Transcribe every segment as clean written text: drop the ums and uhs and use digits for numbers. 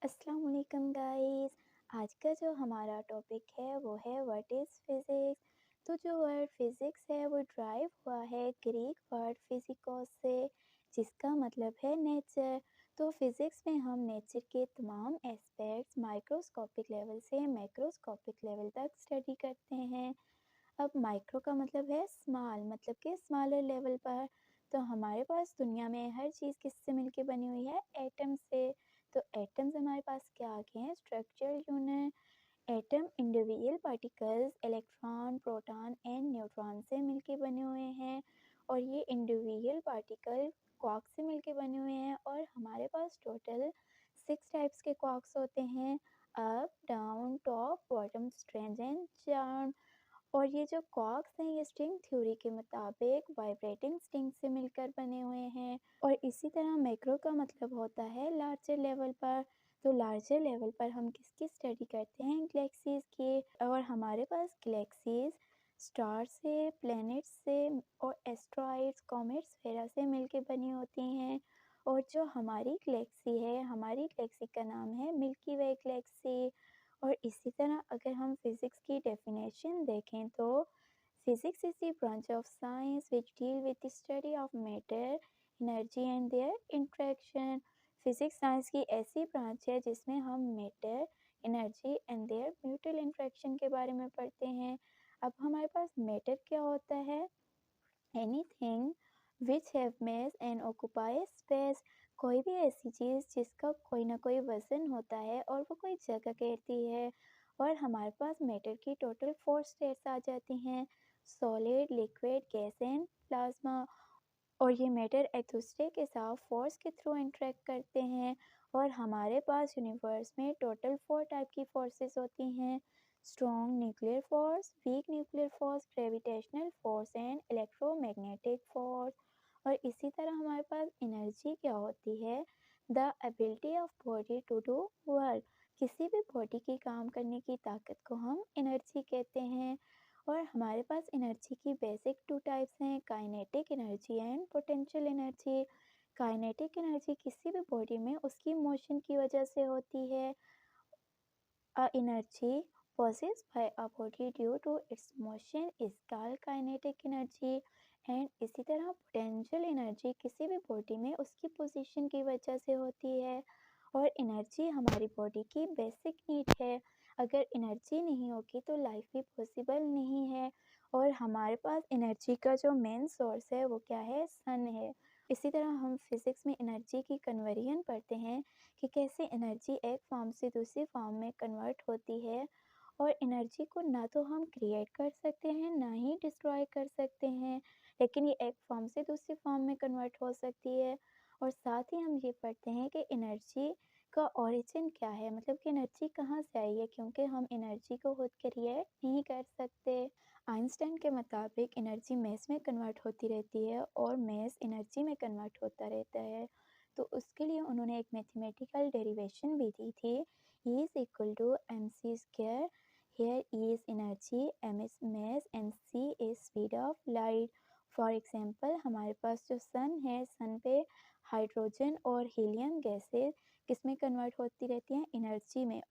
अस्सलाम वालेकुम गाइस। आज का जो हमारा टॉपिक है वो है व्हाट इज़ फिज़िक्स। तो जो वर्ड फिज़िक्स है वो ड्राइव हुआ है ग्रीक वर्ड फिजिकोस से, जिसका मतलब है नेचर। तो फिज़िक्स में हम नेचर के तमाम एस्पेक्ट्स माइक्रोस्कोपिक लेवल से मैक्रोस्कोपिक लेवल तक स्टडी करते हैं। अब माइक्रो का मतलब है स्मॉल, मतलब कि स्मॉलर लेवल पर। तो हमारे पास दुनिया में हर चीज़ किससे मिलके बनी हुई है? एटम से। तो एटम्स हमारे पास क्या आ गए हैं? Structural unit. Atom individual particles electron, proton and neutron से मिलके बने हुए हैं, और ये इंडिविजुअल पार्टिकल क्वार्क से मिलके बने हुए हैं। और हमारे पास टोटल 6 टाइप्स के क्वार्क्स होते हैं: up, down, top, bottom, strange and charm. और ये जो क्वार्क्स हैं ये स्ट्रिंग थ्योरी के मुताबिक वाइब्रेटिंग स्ट्रिंग से मिलकर बने हुए हैं। और इसी तरह मैक्रो का मतलब होता है लार्जर लेवल पर। तो लार्जर लेवल पर हम किसकी स्टडी करते हैं? गैलेक्सीज की। और हमारे पास गैलेक्सीज स्टार से, प्लैनेट्स से और एस्ट्रॉइड्स, कॉमेट्स वगैरह से मिलके बनी होती हैं। और जो हमारी गैलेक्सी है, हमारी गैलेक्सी का नाम है मिल्की वे गैलेक्सी। और इसी तरह अगर हम फिज़िक्स की डेफिनेशन देखें तो physics is the branch of science which deal with the study of matter, energy and there interaction. Physics science की ऐसी ब्रांच है जिसमें हम matter, energy and there mutual interaction के बारे में पढ़ते हैं। अब हमारे पास मैटर क्या होता है? Anything which have mass and occupy space. कोई भी ऐसी चीज़ जिसका कोई ना कोई वज़न होता है और वो कोई जगह घेरती है। और हमारे पास मैटर की टोटल 4 स्टेट्स आ जाती हैं: solid, liquid, gas and plasma. और ये मैटर एक दूसरे के साथ फोर्स के थ्रू इंटरेक्ट करते हैं। और हमारे पास यूनिवर्स में टोटल 4 टाइप की फोर्सेस होती हैं: strong nuclear force, weak nuclear force, gravitational force and electromagnetic force. और इसी तरह हमारे पास एनर्जी क्या होती है? The ability of body to do work. किसी भी बॉडी की काम करने की ताकत को हम एनर्जी कहते हैं। और हमारे पास एनर्जी की बेसिक 2 टाइप्स हैं: kinetic energy and potential energy. Kinetic energy किसी भी बॉडी में उसकी मोशन की वजह से होती है। energy possessed by a body due to its motion is called kinetic energy। And इसी तरह पोटेंशियल एनर्जी किसी भी बॉडी में उसकी पोजीशन की वजह से होती है। और एनर्जी हमारी बॉडी की बेसिक नीड है। अगर एनर्जी नहीं होगी तो लाइफ भी पॉसिबल नहीं है। और हमारे पास एनर्जी का जो मेन सोर्स है वो क्या है? सन है। इसी तरह हम फिज़िक्स में एनर्जी की कन्वर्जन पढ़ते हैं कि कैसे एनर्जी एक फॉर्म से दूसरी फॉर्म में कन्वर्ट होती है। और एनर्जी को ना तो हम क्रिएट कर सकते हैं ना ही डिस्ट्रॉय कर सकते हैं, लेकिन ये एक फॉर्म से दूसरी फॉर्म में कन्वर्ट हो सकती है। और साथ ही हम ये पढ़ते हैं कि एनर्जी का ओरिजिन क्या है, मतलब कि एनर्जी कहाँ से आई है, क्योंकि हम एनर्जी को खुद क्रिएट नहीं कर सकते। आइंस्टाइन के मुताबिक एनर्जी मैस में कन्वर्ट होती रहती है और मैस एनर्जी में कन्वर्ट होता रहता है। तो उसके लिए उन्होंने एक मैथमेटिकल डेरिवेशन भी दी थी: E is equal to M C square. Here E is energy, M is mass and C is speed of light. For example हमारे पास जो सन है, सन पे हाइड्रोजन और हीलियम गैसेस किस में कन्वर्ट होती रहती हैं? एनर्जी में।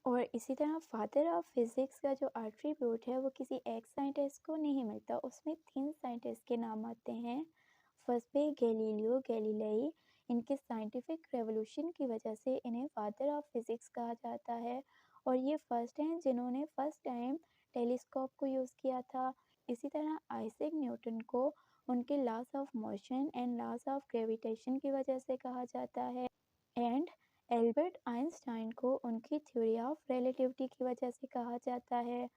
और इसी तरह फादर ऑफ फिज़िक्स का जो एट्रीब्यूट है वो किसी एक साइंटिस्ट को नहीं मिलता, उसमें 3 साइंटिस्ट के नाम आते हैं। फर्स्ट पे गैलीलियो गैलीलेई। इनके साइंटिफिक रेवोल्यूशन की वजह से इन्हें फादर ऑफ फिज़िक्स कहा जाता है। और ये फर्स्ट हैं जिन्होंने फर्स्ट टाइम टेलीस्कोप को यूज़ किया था। इसी तरह आइजैक न्यूटन को उनके loss of motion and loss of gravitation की वजह से कहा जाता है। एंड एल्बर्ट आइंस्टाइन को उनकी थ्योरी ऑफ रिलेटिविटी की वजह से कहा जाता है।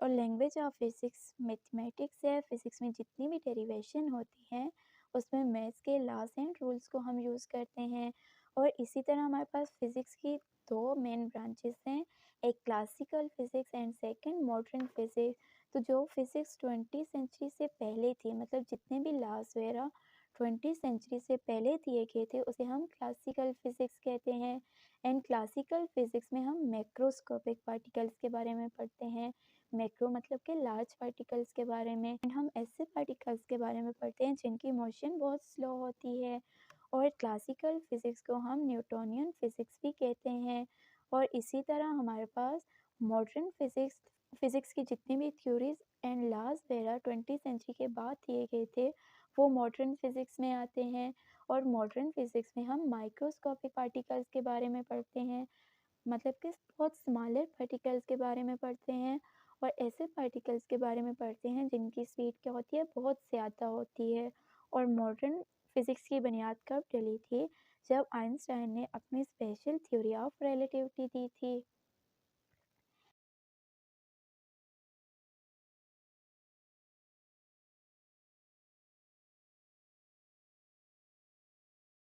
और लैंग्वेज ऑफ फिज़िक्स मैथमेटिक्स है। फिज़िक्स में जितनी भी डेरिवेशन होती हैं उसमें मैथ्स के लॉज एंड रूल्स को हम यूज़ करते हैं। और इसी तरह हमारे पास फिज़िक्स की 2 मेन ब्रांचेस हैं: एक classical physics and second modern physics. तो जो फिज़िक्स 20 सेंचुरी से पहले थी, मतलब जितने भी लॉज वगैरह 20 सेंचुरी से पहले दिए गए थे, उसे हम क्लासिकल फिज़िक्स कहते हैं। एंड क्लासिकल फिज़िक्स में हम मैक्रोस्कोपिक पार्टिकल्स के बारे में पढ़ते हैं। मैक्रो मतलब कि लार्ज पार्टिकल्स के बारे में। एंड हम ऐसे पार्टिकल्स के बारे में पढ़ते हैं जिनकी मोशन बहुत स्लो होती है। और क्लासिकल फ़िज़िक्स को हम न्यूटोनियन फ़िज़िक्स भी कहते हैं। और इसी तरह हमारे पास मॉडर्न फ़िज़िक्स की जितनी भी थ्योरीज़ एंड लॉज़ वगैरह 20th सेंचुरी के बाद दिए गए थे, वो मॉडर्न फ़िज़िक्स में आते हैं। और मॉडर्न फ़िज़िक्स में हम माइक्रोस्कोपिक पार्टिकल्स के बारे में पढ़ते हैं, मतलब कि बहुत स्मॉलर पार्टिकल्स के बारे में पढ़ते हैं, और ऐसे पार्टिकल्स के बारे में पढ़ते हैं जिनकी स्पीड क्या होती है, बहुत ज़्यादा होती है। और मॉडर्न फिज़िक्स की बुनियाद कब डली थी? जब आइंस्टाइन ने अपनी स्पेशल थ्योरी ऑफ रिलेटिविटी दी थी।